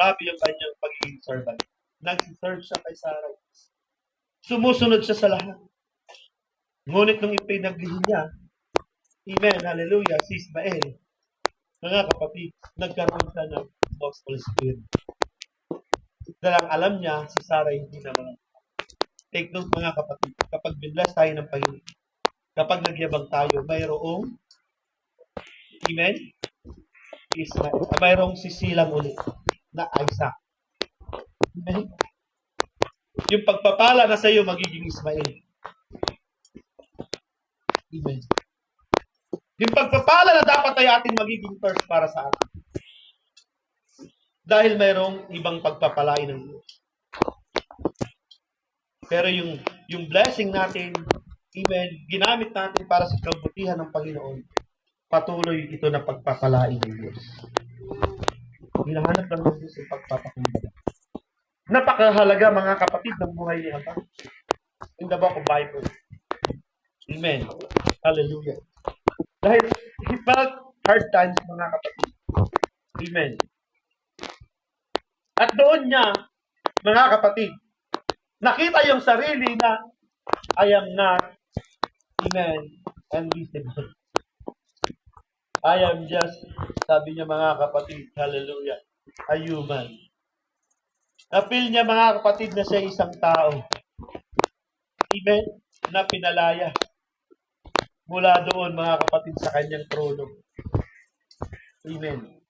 grabe yung kanyang pagiging servant. Nag-serve siya kay Sarah. Sumusunod siya sa lahat. Ngunit nung ipinaglihin niya, amen, hallelujah, si Ismael, mga kapatid, nagkaroon siya ng gospel spirit. Dahil alam niya, si Sarah hindi naman. Take note mga kapatid, kapag binlas tayo ng Panginoon, kapag nagyabang tayo, mayroong, amen, Ismael, mayroong sisilang ulit na Isaac. Amen. Yung pagpapala na sa iyo magiging Ismael. Amen. Yung pagpapala na dapat ay ating magiging first para sa atin. Dahil mayroong ibang pagpapalain ng Diyos. Pero yung blessing natin, amen, ginamit natin para sa kabutihan ng Panginoon, patuloy ito na pagpapalain ng Diyos. Hinahanap lang ng Diyos yung pagpapakumbala. Napakahalaga mga kapatid ng buhay ni Abraham. In the book of Bible. Amen. Hallelujah. Dahil he felt hard times mga kapatid. Amen. At doon niya, mga kapatid, nakita yung sarili na I am not, amen, invisible. I am just, sabi niya mga kapatid, hallelujah, a human. Napil niya mga kapatid na siya isang tao. Amen, na pinalaya. Mula doon mga kapatid sa kanyang trono. Amen.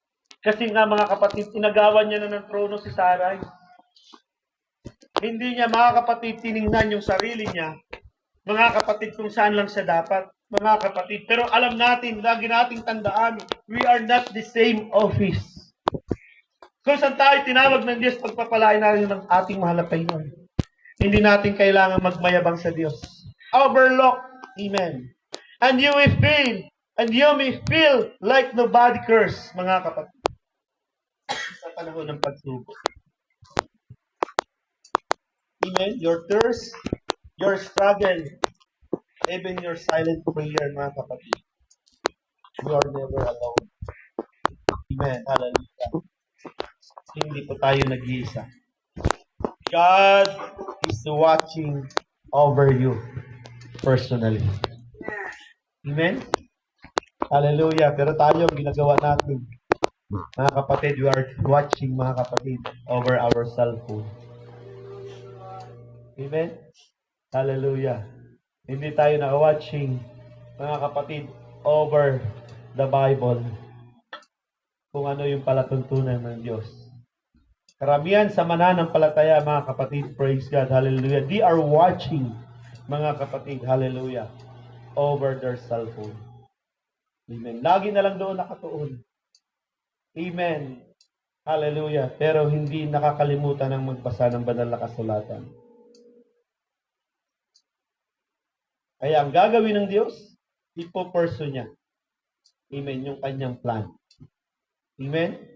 Kasi nga mga kapatid, inagawan niya na ng trono si Sarai. Hindi niya mga kapatid tiningnan yung sarili niya. Mga kapatid kung saan lang siya dapat. Mga kapatid. Pero alam natin, lagi nating tandaan, we are not the same office. Kung saan tayo tinawag ng Diyos, pagpapalain natin ng ating mahal na Panginoon. Hindi natin kailangan magmayabang sa Diyos. Overlook. Amen. And you may feel like nobody cares, mga kapatid. Sa panahon ng pagsubok. Amen. Your thirst, your struggle, even your silent prayer, mga kapatid. You are never alone. Amen. Hallelujah. Hindi po tayo nag-iisa. God is watching over you personally. Amen. Hallelujah. Pero tayo, ginagawa natin, mga kapatid, we are watching, mga kapatid, over our cellphone. Amen? Hallelujah. Hindi tayo naka-watching, mga kapatid, over the Bible. Kung ano yung palatuntunan ng Diyos. Karamihan sa mananampalataya, mga kapatid, praise God, hallelujah. They are watching, mga kapatid, hallelujah, over their cellphone. Amen. Lagi na lang doon nakatuon. Amen. Hallelujah. Pero hindi nakakalimutan ng magbasa ng banal na kasulatan. Kaya ang gagawin ng Diyos, ipo-pursue niya. Amen. Yung kanyang plan. Amen.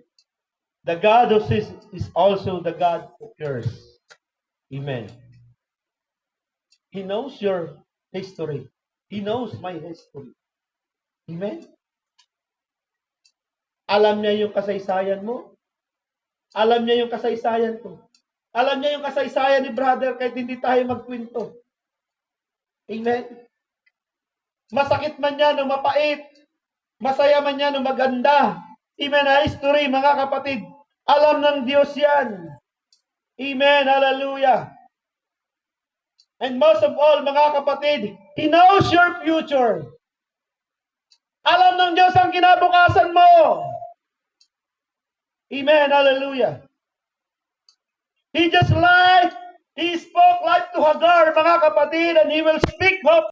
The God who says is also the God who cares. Amen. He knows your history. He knows my history. Amen. Alam niya yung kasaysayan mo. Alam niya yung kasaysayan ko. Alam niya yung kasaysayan ni brother kahit hindi tayo magkwento. Amen. Masakit man yan o mapait. Masaya man yan o maganda. Amen. History, mga kapatid. Alam ng Diyos yan. Amen. Hallelujah. And most of all, mga kapatid, He knows your future. Alam ng Diyos ang kinabukasan mo. Amen. Hallelujah. He spoke life to Hagar, mga kapatid, and He will speak hope